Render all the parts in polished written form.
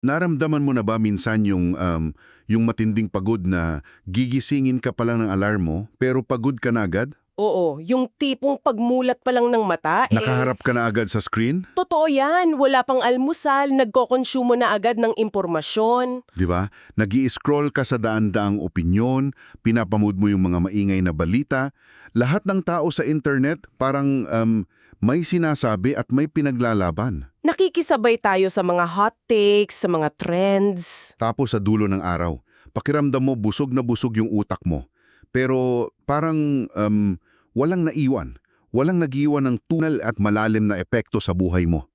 Naramdaman mo na ba minsan yung matinding pagod na gigisingin ka pa lang ng alarm mo, pero pagod ka na agad? Oo, yung tipong pagmulat pa lang ng mata, Nakaharap ka na agad sa screen? totoo yan. Wala pang almusal, nagkokonsumo na agad ng impormasyon. Di ba? Nag-i-scroll ka sa daan-daang opinyon, pinapamood mo yung mga maingay na balita. Lahat ng tao sa internet parang may sinasabi at may pinaglalaban. Nakikisabay tayo sa mga hot takes, sa mga trends. Tapos sa dulo ng araw, pakiramdam mo busog na busog yung utak mo. Pero parang walang naiwan. Walang nag-iwan ng tunal at malalim na epekto sa buhay mo.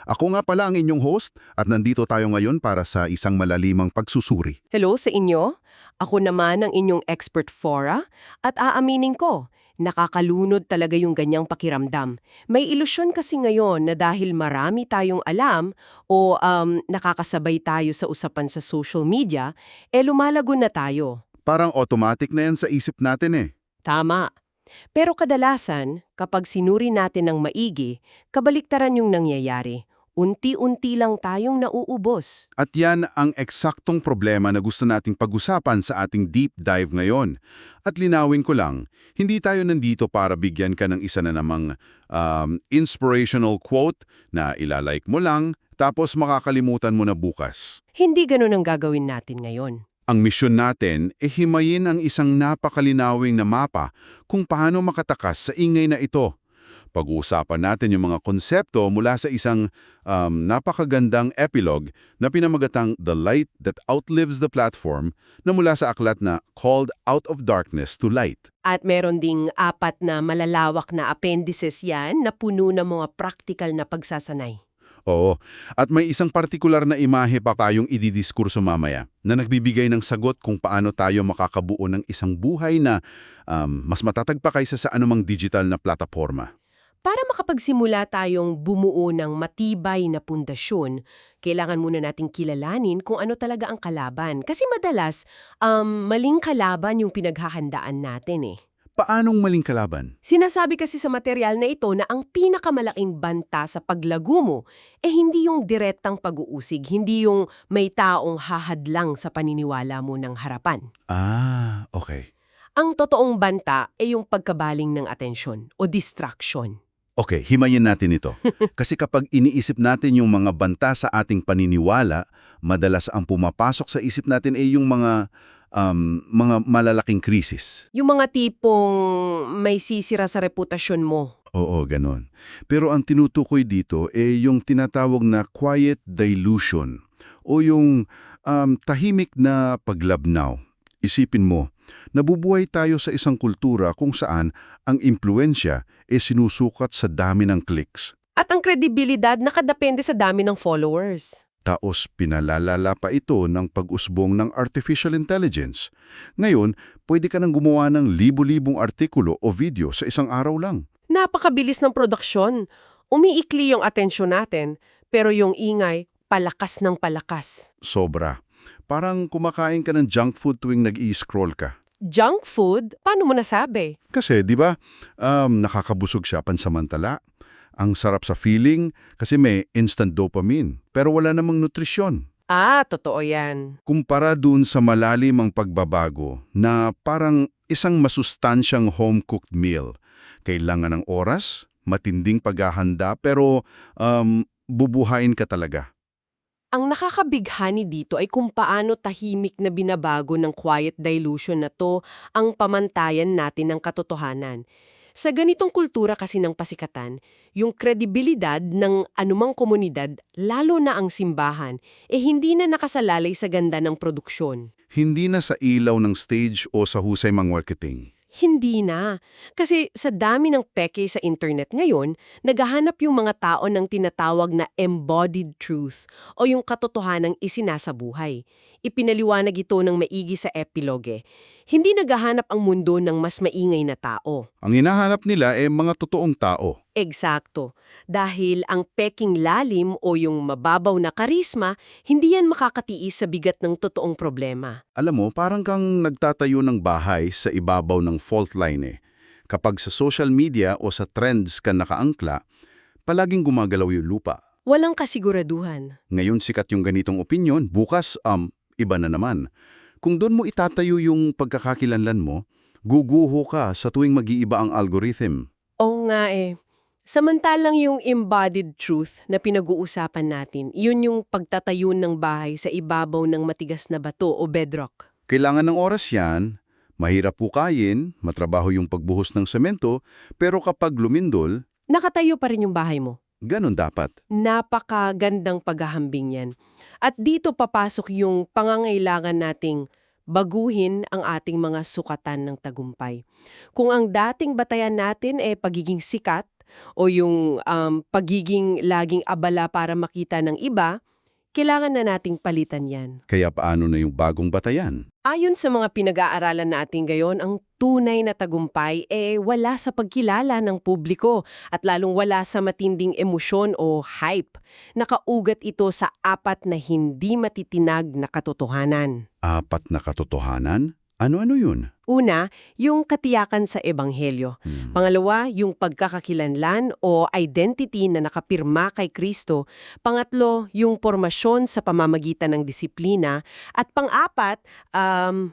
Ako nga pala ang inyong host at nandito tayo ngayon para sa isang malalimang pagsusuri. Hello sa inyo? Ako naman ang inyong expert fora at aaminin ko, nakakalunod talaga yung ganyang pakiramdam. May ilusyon kasi ngayon na dahil marami tayong alam o nakakasabay tayo sa usapan sa social media, lumalago na tayo. Parang automatic na yan sa isip natin eh. Tama. Pero kadalasan, kapag sinuri natin ng maigi, kabaliktaran yung nangyayari. Unti-unti lang tayong nauubos. At yan ang eksaktong problema na gusto nating pag-usapan sa ating deep dive ngayon. At linawin ko lang, hindi tayo nandito para bigyan ka ng isa na namang inspirational quote na ilalike mo lang tapos makakalimutan mo na bukas. Hindi ganun ang gagawin natin ngayon. Ang misyon natin ay himayin ang isang napakalinawing na mapa kung paano makatakas sa ingay na ito. Pag-uusapan natin yung mga konsepto mula sa isang napakagandang epilogue na pinamagatang The Light That Outlives the Platform na mula sa aklat na Called Out of Darkness to Light. At meron ding 4 na malalawak na appendices yan na puno ng mga practical na pagsasanay. Oo, at may isang partikular na imahe pa tayong ididiskurso mamaya na nagbibigay ng sagot kung paano tayo makakabuo ng isang buhay na mas matatag pa kaysa sa anumang digital na plataforma. Para makapagsimula tayong bumuo ng matibay na pundasyon, kailangan muna nating kilalanin kung ano talaga ang kalaban. Kasi madalas, maling kalaban yung pinaghahandaan natin eh. Paanong maling kalaban? Sinasabi kasi sa material na ito na ang pinakamalaking banta sa paglago mo hindi yung direktang pag-uusig, hindi yung may taong hahadlang sa paniniwala mo ng harapan. Ah, okay. Ang totoong banta ay yung pagkabaling ng atensyon o distraction. Okay, himayin natin ito. Kasi kapag iniisip natin yung mga banta sa ating paniniwala, madalas ang pumapasok sa isip natin ay yung mga malalaking krisis. Yung mga tipong may sisira sa reputasyon mo. Oo, ganon. Pero ang tinutukoy dito ay yung tinatawag na quiet delusion o yung tahimik na paglabnaw. Isipin mo, nabubuhay tayo sa isang kultura kung saan ang impluensya ay sinusukat sa dami ng clicks. At ang kredibilidad nakadepende sa dami ng followers. Taos pinalalala pa ito ng pag-usbong ng artificial intelligence. Ngayon, pwede ka nang gumawa ng libu-libong artikulo o video sa isang araw lang. Napakabilis ng produksyon. Umiikli yung atensyon natin, pero yung ingay, palakas ng palakas. Sobra. Parang kumakain ka ng junk food tuwing nag-i-scroll ka. Junk food? Paano mo nasabi? Kasi, di ba, nakakabusog siya pansamantala. Ang sarap sa feeling kasi may instant dopamine, pero wala namang nutrisyon. Totoo yan. Kumpara dun sa malalim ang pagbabago na parang isang masustansyang home-cooked meal. Kailangan ng oras, matinding paghahanda, pero bubuhayin ka talaga. Ang nakakabighani dito ay kung paano tahimik na binabago ng quiet delusion na to ang pamantayan natin ng katotohanan. Sa ganitong kultura kasi ng pasikatan, yung kredibilidad ng anumang komunidad, lalo na ang simbahan, hindi na nakasalalay sa ganda ng produksyon. Hindi na sa ilaw ng stage o sa husay mang marketing. Hindi na. Kasi sa dami ng peke sa internet ngayon, naghahanap yung mga tao ng tinatawag na embodied truth o yung katotohanang isinasabuhay. Ipinaliwanag ito ng maigi sa epilogue. Hindi naghahanap ang mundo ng mas maingay na tao. Ang hinahanap nila ay mga totoong tao. Eksakto. Dahil ang peking lalim o yung mababaw na karisma, hindi yan makakatiis sa bigat ng totoong problema. Alam mo, parang kang nagtatayo ng bahay sa ibabaw ng fault line eh. Kapag sa social media o sa trends ka nakaangkla, palaging gumagalaw yung lupa. Walang kasiguraduhan. Ngayon sikat yung ganitong opinyon, bukas, iba na naman. Kung doon mo itatayo yung pagkakakilanlan mo, guguho ka sa tuwing mag-iiba ang algorithm. Oo nga eh. Samantalang yung embodied truth na pinag-uusapan natin, yun yung pagtatayo ng bahay sa ibabaw ng matigas na bato o bedrock. Kailangan ng oras yan, mahirap pukayin, matrabaho yung pagbuhos ng semento, pero kapag lumindol, Nakatayo pa rin yung bahay mo. ganun dapat. Napakagandang paghahambing yan. At dito papasok yung pangangailangan nating baguhin ang ating mga sukatan ng tagumpay. Kung ang dating batayan natin pagiging sikat o yung pagiging laging abala para makita ng iba, kailangan na nating palitan yan. Kaya paano na yung bagong batayan? Ayon sa mga pinag-aaralan natin ngayon, ang tunay na tagumpay wala sa pagkilala ng publiko at lalong wala sa matinding emosyon o hype. Nakaugat ito sa apat na hindi matitinag na katotohanan. Apat na katotohanan? Ano-ano yun? Una, yung katiyakan sa ebanghelyo. Pangalawa, yung pagkakakilanlan o identity na nakapirma kay Kristo. Pangatlo, yung pormasyon sa pamamagitan ng disiplina. At pang-apat,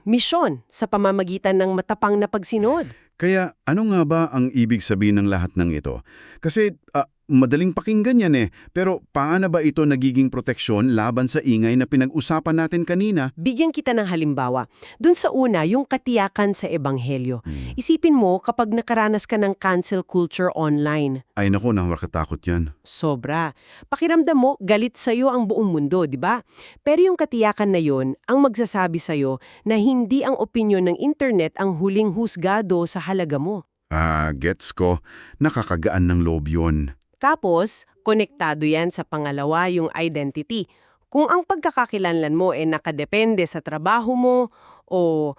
misyon sa pamamagitan ng matapang na pagsinod. Kaya ano nga ba ang ibig sabihin ng lahat ng ito? Kasi madaling pakinggan yan pero paano ba ito nagiging proteksyon laban sa ingay na pinag-usapan natin kanina? Bigyan kita ng halimbawa. Dun sa una, yung katiyakan sa ebanghelyo. Isipin mo kapag nakaranas ka ng cancel culture online. Ay naku, nakakatakot yan. Sobra. Pakiramdam mo, galit sa'yo ang buong mundo, di ba? Pero yung katiyakan na yon ang magsasabi sa'yo na hindi ang opinyon ng internet ang huling husgado sa halaga mo. Gets ko. Nakakagaan ng loob yun. Tapos, konektado yan sa pangalawa yung identity. Kung ang pagkakakilanlan mo nakadepende sa trabaho mo o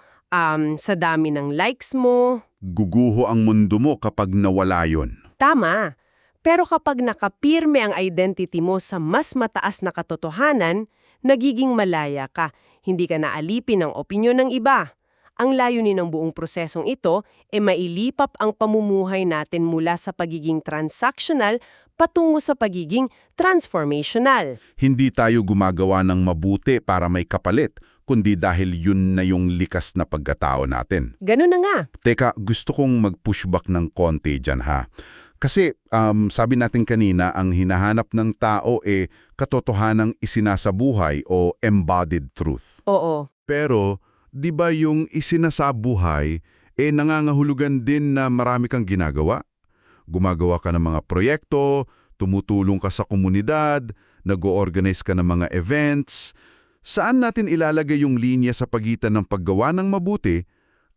sa dami ng likes mo, Guguho ang mundo mo kapag nawala yun. tama. Pero kapag nakapirme ang identity mo sa mas mataas na katotohanan, nagiging malaya ka. Hindi ka naalipin ng opinyon ng iba. Ang layunin ng buong prosesong ito mailipap ang pamumuhay natin mula sa pagiging transactional patungo sa pagiging transformational. Hindi tayo gumagawa ng mabuti para may kapalit, kundi dahil yun na yung likas na pagkatao natin. Ganun na nga. Teka, gusto kong mag-pushback ng konti dyan ha. Kasi sabi natin kanina, ang hinahanap ng tao katotohanang isinasabuhay o embodied truth. Oo. Pero, di ba yung isinasabuhay, nangangahulugan din na marami kang ginagawa? Gumagawa ka ng mga proyekto, tumutulong ka sa komunidad, nag-o-organize ka ng mga events. Saan natin ilalagay yung linya sa pagitan ng paggawa ng mabuti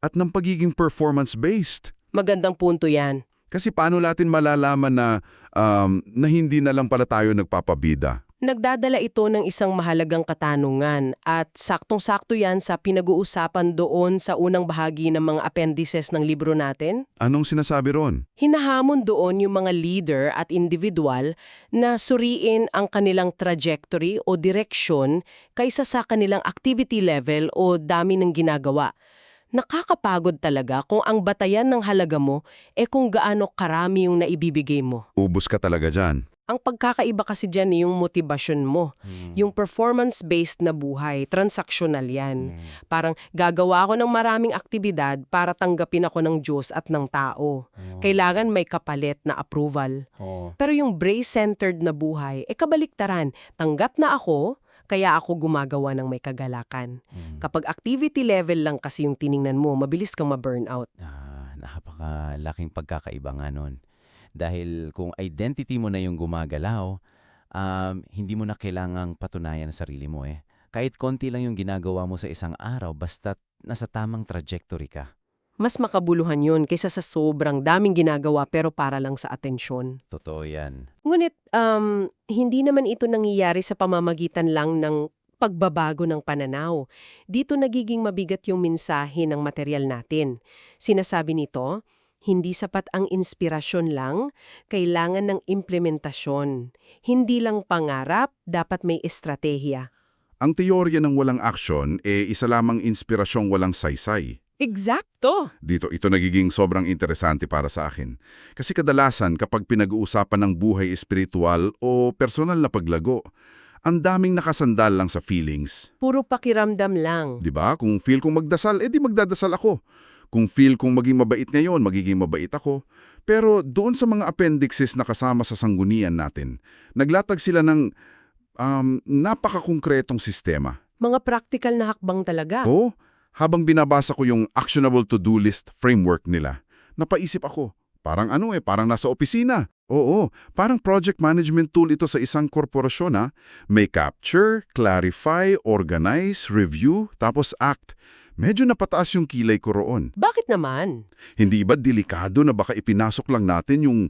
at ng pagiging performance-based? Magandang punto yan. Kasi paano natin malalaman na hindi na lang pala tayo nagpapabida? Nagdadala ito ng isang mahalagang katanungan at saktong-sakto yan sa pinag-uusapan doon sa unang bahagi ng mga appendices ng libro natin. Anong sinasabi ron? Hinahamon doon yung mga leader at individual na suriin ang kanilang trajectory o direksyon kaysa sa kanilang activity level o dami ng ginagawa. Nakakapagod talaga kung ang batayan ng halaga mo kung gaano karami yung naibibigay mo. Ubus ka talaga dyan. Ang pagkakaiba kasi dyan yung motivasyon mo. Yung performance-based na buhay, transactional yan. Parang gagawa ako ng maraming aktibidad para tanggapin ako ng Diyos at ng tao. Kailangan may kapalit na approval. Pero yung brace-centered na buhay, kabaliktaran. Tanggap na ako, kaya ako gumagawa ng may kagalakan. Kapag activity level lang kasi yung tiningnan mo, mabilis kang ma-burnout. Napakalaking pagkakaiba nga nun. Dahil kung identity mo na yung gumagalaw, hindi mo na kailangang patunayan ang sarili mo Kahit konti lang yung ginagawa mo sa isang araw, basta nasa tamang trajectory ka. Mas makabuluhan yun kaysa sa sobrang daming ginagawa pero para lang sa atensyon. Totoo yan. Ngunit, hindi naman ito nangyayari sa pamamagitan lang ng pagbabago ng pananaw. Dito nagiging mabigat yung mensahe ng material natin. Sinasabi nito, hindi sapat ang inspirasyon lang, kailangan ng implementasyon. Hindi lang pangarap, dapat may estratehiya. Ang teorya ng walang aksyon, isa lamang inspirasyong walang saysay. Eksakto! Dito, ito nagiging sobrang interesante para sa akin. Kasi kadalasan kapag pinag-uusapan ng buhay espiritual o personal na paglago, ang daming nakasandal lang sa feelings. Puro pakiramdam lang. 'Di ba? Kung feel kong magdasal, edi magdadasal ako. Kung feel kong maging mabait ngayon, magiging mabait ako. Pero doon sa mga appendixes na kasama sa sanggunian natin, naglatag sila ng napakakongkretong sistema. Mga practical na hakbang talaga. Oo, habang binabasa ko yung actionable to-do list framework nila, napaisip ako, parang parang nasa opisina. Oo, parang project management tool ito sa isang korporasyon ha. May capture, clarify, organize, review, tapos act. Medyo napataas yung kilay ko roon. Bakit naman? Hindi ba delikado na baka ipinasok lang natin yung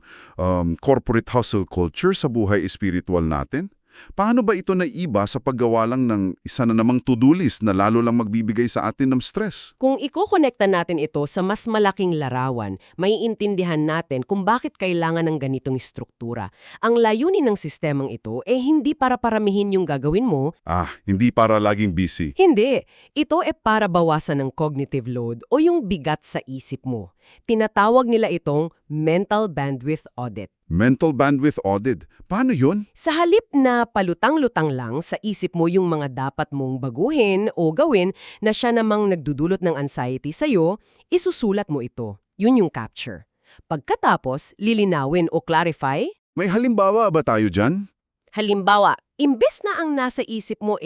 corporate hustle culture sa buhay espiritual natin? Paano ba ito naiba sa paggawa lang ng isa na namang to-do list na lalo lang magbibigay sa atin ng stress? Kung iko-connecta natin ito sa mas malaking larawan, maiintindihan natin kung bakit kailangan ng ganitong struktura. Ang layunin ng sistemang ito hindi para paramihin yung gagawin mo. Hindi para laging busy. Hindi. Ito para bawasan ng cognitive load o yung bigat sa isip mo. Tinatawag nila itong mental bandwidth audit. Mental bandwidth audit. Paano yun? Sa halip na palutang-lutang lang sa isip mo yung mga dapat mong baguhin o gawin na siya namang nagdudulot ng anxiety sa'yo, isusulat mo ito. Yun yung capture. Pagkatapos, lilinawin o clarify. May halimbawa ba tayo dyan? Halimbawa, imbes na ang nasa isip mo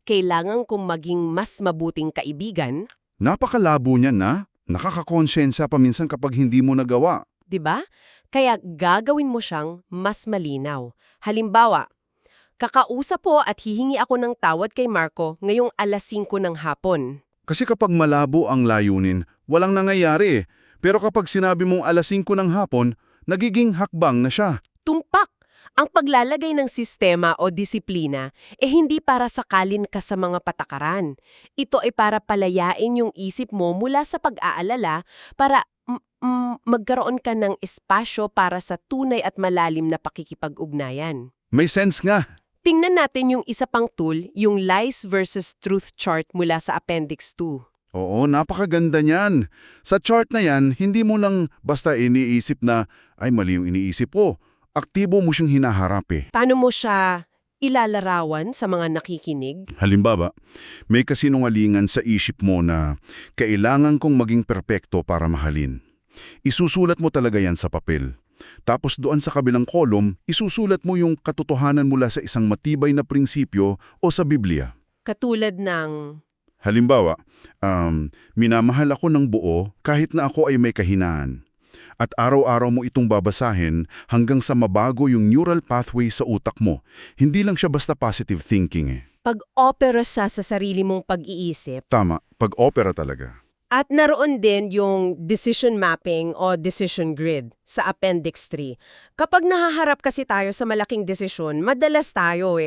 kailangan kong maging mas mabuting kaibigan, Napakalabo niyan na. Nakakakonsensya pa minsan kapag hindi mo nagawa. 'di ba? Kaya gagawin mo siyang mas malinaw. Halimbawa, kakausap po at hihingi ako ng tawad kay Marco ngayong alas 5 ng hapon. Kasi kapag malabo ang layunin, walang nangyayari. Pero kapag sinabi mong alas 5 ng hapon, nagiging hakbang na siya. Tumpak! Ang paglalagay ng sistema o disiplina hindi para sakalin ka sa mga patakaran. Ito ay para palayain yung isip mo mula sa pag-aalala para magkaroon ka ng espasyo para sa tunay at malalim na pakikipag-ugnayan. May sense nga. Tingnan natin yung isa pang tool, yung lies versus truth chart mula sa Appendix 2. Oo, napakaganda niyan. Sa chart na yan, hindi mo lang basta iniisip na, ay mali yung iniisip ko. Aktibo mo siyang hinaharap Paano mo siya ilalarawan sa mga nakikinig? Halimbawa, may kasinungalingan sa isip mo na kailangan kong maging perpekto para mahalin. Isusulat mo talaga yan sa papel. Tapos doon sa kabilang kolom, isusulat mo yung katotohanan mula sa isang matibay na prinsipyo o sa Biblia. Katulad ng, Halimbawa, minamahal ako ng buo kahit na ako ay may kahinaan. At araw-araw mo itong babasahin hanggang sa mabago yung neural pathway sa utak mo. Hindi lang siya basta positive thinking pag-opera sa sarili mong pag-iisip. Tama, pag-opera talaga. At naroon din yung decision mapping o decision grid sa Appendix 3. Kapag nahaharap kasi tayo sa malaking desisyon, madalas tayo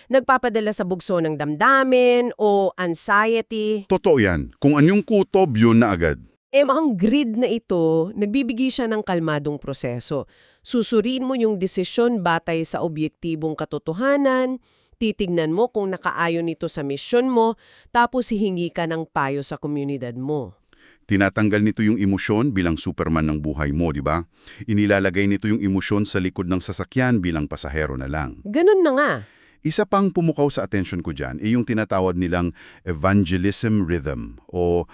nagpapadala sa bugso ng damdamin o anxiety. Totoo yan. Kung anyong kutob, yun na agad. Ang grid na ito, nagbibigay siya ng kalmadong proseso. Susurin mo yung desisyon batay sa obyektibong katotohanan, titignan mo kung nakaayon ito sa misyon mo, tapos hihingi ka ng payo sa komunidad mo. Tinatanggal nito yung emosyon bilang Superman ng buhay mo, di ba? Inilalagay nito yung emosyon sa likod ng sasakyan bilang pasahero na lang. Ganun na nga. Isa pang pumukaw sa atensyon ko dyan ay yung tinatawag nilang evangelism rhythm o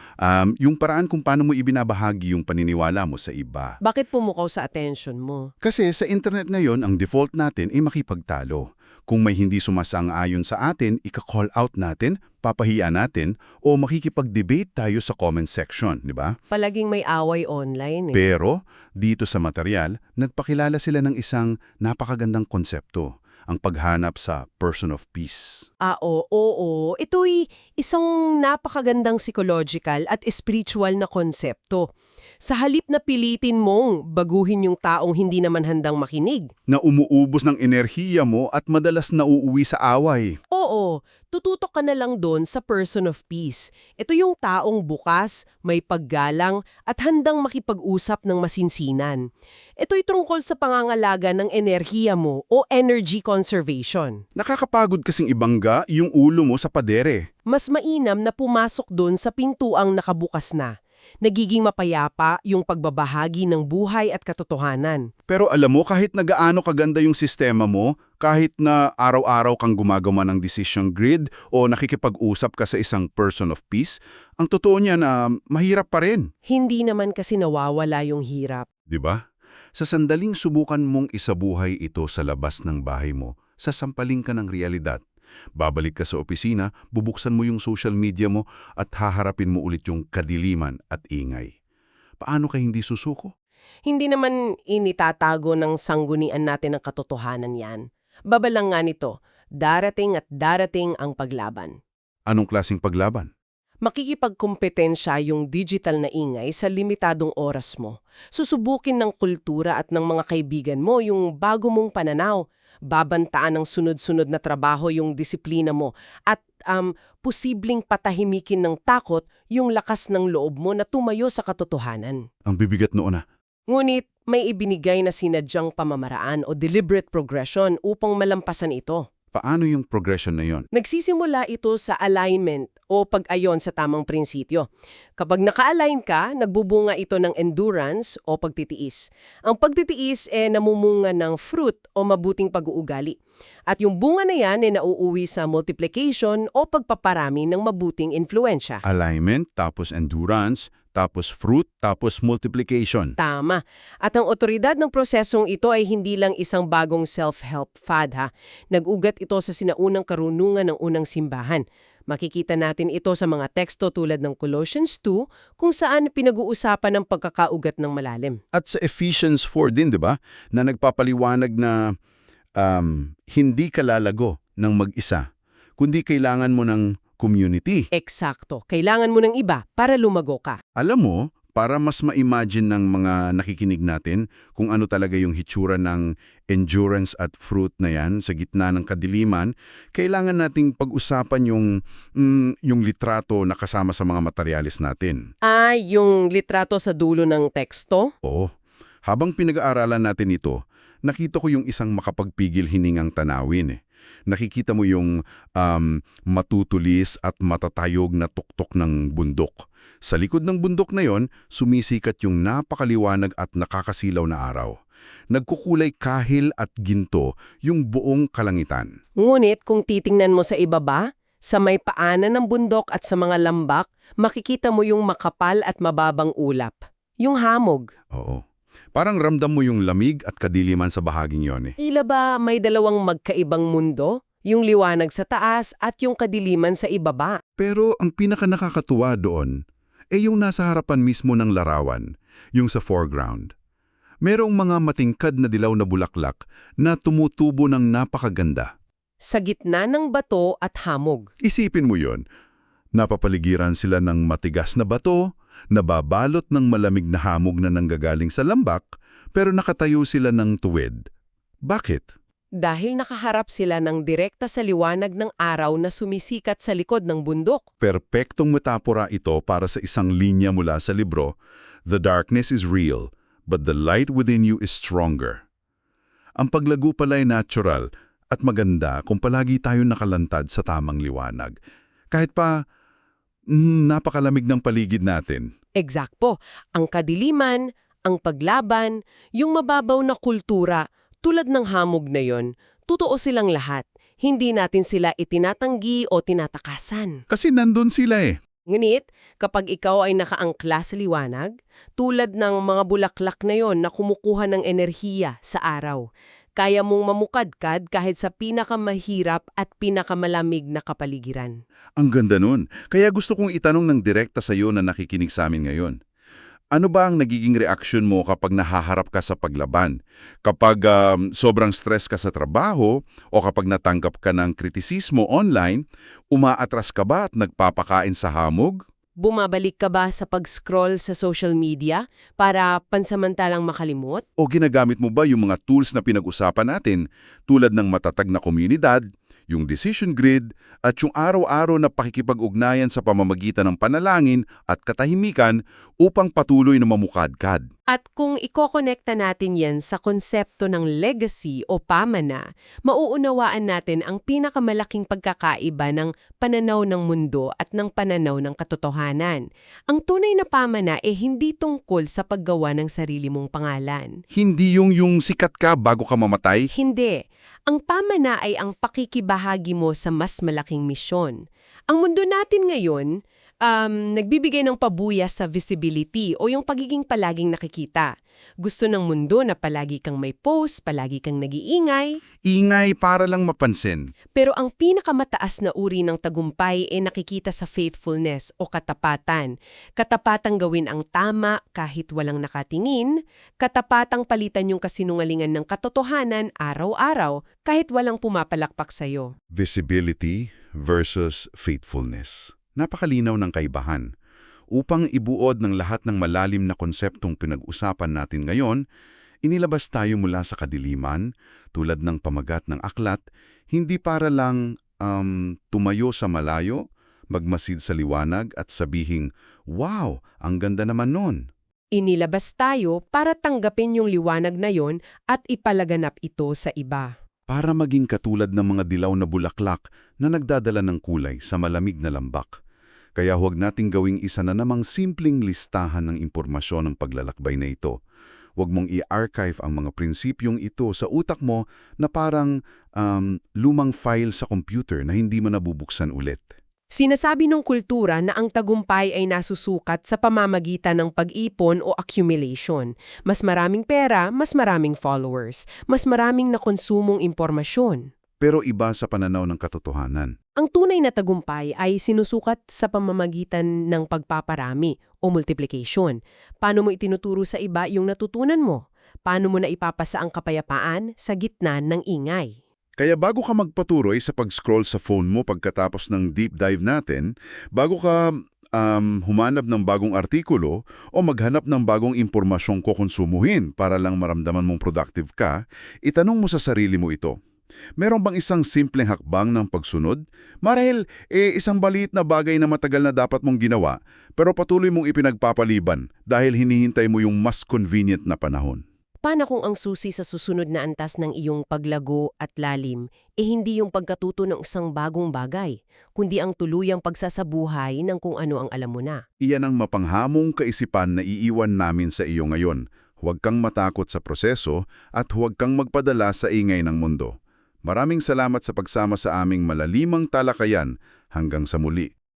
yung paraan kung paano mo ibinabahagi yung paniniwala mo sa iba. Bakit pumukaw sa attention mo? Kasi sa internet ngayon, ang default natin ay makipagtalo. Kung may hindi sumasang-ayon sa atin, ika-call out natin, papahiya natin, o makikipag-debate tayo sa comment section, di ba? Palaging may away online Pero, dito sa material, nagpakilala sila ng isang napakagandang konsepto, ang paghanap sa person of peace. Oo. Ito'y isang napakagandang psychological at spiritual na konsepto. Sa halip na pilitin mong baguhin yung taong hindi naman handang makinig. Na umuubos ng enerhiya mo at madalas nauuwi sa away. Oo, Oo, tututok ka na lang doon sa person of peace. Ito yung taong bukas, may paggalang, at handang makipag-usap ng masinsinan. Ito'y tungkol sa pangangalaga ng enerhiya mo o energy conservation. Nakakapagod kasing ibangga yung ulo mo sa padere. Mas mainam na pumasok doon sa pintuang nakabukas na. Nagiging mapayapa yung pagbabahagi ng buhay at katotohanan. Pero alam mo, kahit na gaano kaganda yung sistema mo, kahit na araw-araw kang gumagawa ng decision grid o nakikipag-usap ka sa isang person of peace, ang totoo niya na mahirap pa rin. Hindi naman kasi nawawala yung hirap. 'Di ba? Sa sandaling subukan mong isabuhay ito sa labas ng bahay mo, sasampaling ka ng realidad. Babalik ka sa opisina, bubuksan mo yung social media mo at haharapin mo ulit yung kadiliman at ingay. Paano ka hindi susuko? Hindi naman initatago ng sanggunian natin ang katotohanan yan. Babalang nga nito, darating at darating ang paglaban. Anong klaseng paglaban? Makikipagkompetensya yung digital na ingay sa limitadong oras mo. Susubukin ng kultura at ng mga kaibigan mo yung bago mong pananaw. Babantaan ng sunod-sunod na trabaho yung disiplina mo at posibleng patahimikin ng takot yung lakas ng loob mo na tumayo sa katotohanan. Ang bibigat noon Ngunit may ibinigay na sinadyang pamamaraan o deliberate progression upang malampasan ito. Paano yung progression na yon? Nagsisimula ito sa alignment o pag-ayon sa tamang prinsipyo. Kapag naka-align ka, nagbubunga ito ng endurance o pagtitiis. Ang pagtitiis namumunga ng fruit o mabuting pag-uugali. At yung bunga na yan nauuwi sa multiplication o pagpaparami ng mabuting influensya. Alignment, tapos endurance, tapos fruit, tapos multiplication. Tama. At ang otoridad ng prosesong ito ay hindi lang isang bagong self-help fad ha. Nag-ugat ito sa sinaunang karunungan ng unang simbahan. Makikita natin ito sa mga teksto tulad ng Colossians 2 kung saan pinag-uusapan ng pagkakaugat ng malalim. At sa Ephesians 4 din, di ba? Na nagpapaliwanag na hindi ka lalago ng mag-isa, kundi kailangan mo ng community. Eksakto. Kailangan mo ng iba para lumago ka. Alam mo, para mas ma-imagine ng mga nakikinig natin kung ano talaga yung hitsura ng endurance at fruit na yan sa gitna ng kadiliman, kailangan nating pag-usapan yung litrato na kasama sa mga materialis natin. Yung litrato sa dulo ng teksto? Oo. Habang pinag-aaralan natin ito, nakita ko yung isang makapagpigil hiningang tanawin. Nakikita mo yung matutulis at matatayog na tuktok ng bundok. Sa likod ng bundok na yon, sumisikat yung napakaliwanag at nakakasilaw na araw. Nagkukulay kahil at ginto yung buong kalangitan. Ngunit kung titingnan mo sa ibaba, sa may paanan ng bundok at sa mga lambak, makikita mo yung makapal at mababang ulap. Yung hamog. Oo. Parang ramdam mo yung lamig at kadiliman sa bahaging yon. Tila ba may dalawang magkaibang mundo? Yung liwanag sa taas at yung kadiliman sa ibaba. Pero ang pinaka-nakakatuwa doon, yung nasa harapan mismo ng larawan, yung sa foreground. Merong mga matingkad na dilaw na bulaklak na tumutubo ng napakaganda. Sa gitna ng bato at hamog. Isipin mo yon. Napapaligiran sila ng matigas na bato, nababalot ng malamig na hamog na nanggagaling sa lambak, pero nakatayo sila ng tuwid. Bakit? Dahil nakaharap sila ng direkta sa liwanag ng araw na sumisikat sa likod ng bundok. Perpektong metapora ito para sa isang linya mula sa libro, "The darkness is real, but the light within you is stronger." Ang paglago pala ay natural at maganda kung palagi tayo nakalantad sa tamang liwanag. Kahit pa napakalamig ng paligid natin. Eksakto. Ang kadiliman, ang paglaban, yung mababaw na kultura, tulad ng hamog na yon, totoo silang lahat. Hindi natin sila itinatanggi o tinatakasan. Kasi nandun sila Ngunit, kapag ikaw ay nakaangkla sa liwanag, tulad ng mga bulaklak na yon na kumukuha ng enerhiya sa araw, kaya mong mamukadkad kahit sa pinakamahirap at pinakamalamig na kapaligiran. Ang ganda nun. Kaya gusto kong itanong ng direkta sa iyo na nakikinig sa amin ngayon. Ano ba ang nagiging reaksyon mo kapag nahaharap ka sa paglaban? Kapag sobrang stress ka sa trabaho o kapag natanggap ka ng kritisismo online, umaatras ka ba at nagpapakain sa hamog? Bumabalik ka ba sa pag-scroll sa social media para pansamantalang makalimot? O ginagamit mo ba yung mga tools na pinag-usapan natin tulad ng matatag na komunidad, yung decision grid, at yung araw-araw na pakikipag-ugnayan sa pamamagitan ng panalangin at katahimikan upang patuloy na mamukadkad. At kung ikokonekta natin yan sa konsepto ng legacy o pamana, mauunawaan natin ang pinakamalaking pagkakaiba ng pananaw ng mundo at ng pananaw ng katotohanan. Ang tunay na pamana hindi tungkol sa paggawa ng sarili mong pangalan. Hindi yung sikat ka bago ka mamatay. Hindi. Ang pamana ay ang pakikibahagi mo sa mas malaking misyon. Ang mundo natin ngayon, nagbibigay ng pabuya sa visibility o yung pagiging palaging nakikita. Gusto ng mundo na palagi kang may post, palagi kang nag-iingay. Ingay para lang mapansin. Pero ang pinakamataas na uri ng tagumpay ay nakikita sa faithfulness o katapatan. Katapatang gawin ang tama kahit walang nakatingin, katapatang palitan yung kasinungalingan ng katotohanan araw-araw kahit walang pumapalakpak sa'yo. Visibility versus faithfulness. Napakalinaw ng kaibahan. Upang ibuod ng lahat ng malalim na konseptong pinag-usapan natin ngayon, inilabas tayo mula sa kadiliman, tulad ng pamagat ng aklat, hindi para lang tumayo sa malayo, magmasid sa liwanag at sabihing, "Wow, ang ganda naman nun." Inilabas tayo para tanggapin yung liwanag na yon at ipalaganap ito sa iba. Para maging katulad ng mga dilaw na bulaklak na nagdadala ng kulay sa malamig na lambak. Kaya huwag nating gawing isa na namang simpleng listahan ng impormasyon ng paglalakbay na ito. Huwag mong i-archive ang mga prinsipyong ito sa utak mo na parang lumang file sa computer na hindi mo nabubuksan ulit. Sinasabi ng kultura na ang tagumpay ay nasusukat sa pamamagitan ng pag-ipon o accumulation. Mas maraming pera, mas maraming followers, mas maraming nakonsumong impormasyon. Pero iba sa pananaw ng katotohanan. Ang tunay na tagumpay ay sinusukat sa pamamagitan ng pagpaparami o multiplication. Paano mo itinuturo sa iba yung natutunan mo? Paano mo na ipapasa ang kapayapaan sa gitna ng ingay? Kaya bago ka magpatuloy sa pag-scroll sa phone mo pagkatapos ng deep dive natin, bago ka humanap ng bagong artikulo o maghanap ng bagong impormasyong kokonsumuhin para lang maramdaman mong productive ka, itanong mo sa sarili mo ito. Meron bang isang simpleng hakbang ng pagsunod? Marahil, isang baliit na bagay na matagal na dapat mong ginawa, pero patuloy mong ipinagpapaliban dahil hinihintay mo yung mas convenient na panahon. Paano kung ang susi sa susunod na antas ng iyong paglago at lalim hindi yung pagkatuto ng isang bagong bagay, kundi ang tuluyang pagsasabuhay ng kung ano ang alam mo na? Iyan ang mapanghamong kaisipan na iiwan namin sa iyo ngayon. Huwag kang matakot sa proseso at huwag kang magpadala sa ingay ng mundo. Maraming salamat sa pagsama sa aming malalimang talakayan. Hanggang sa muli.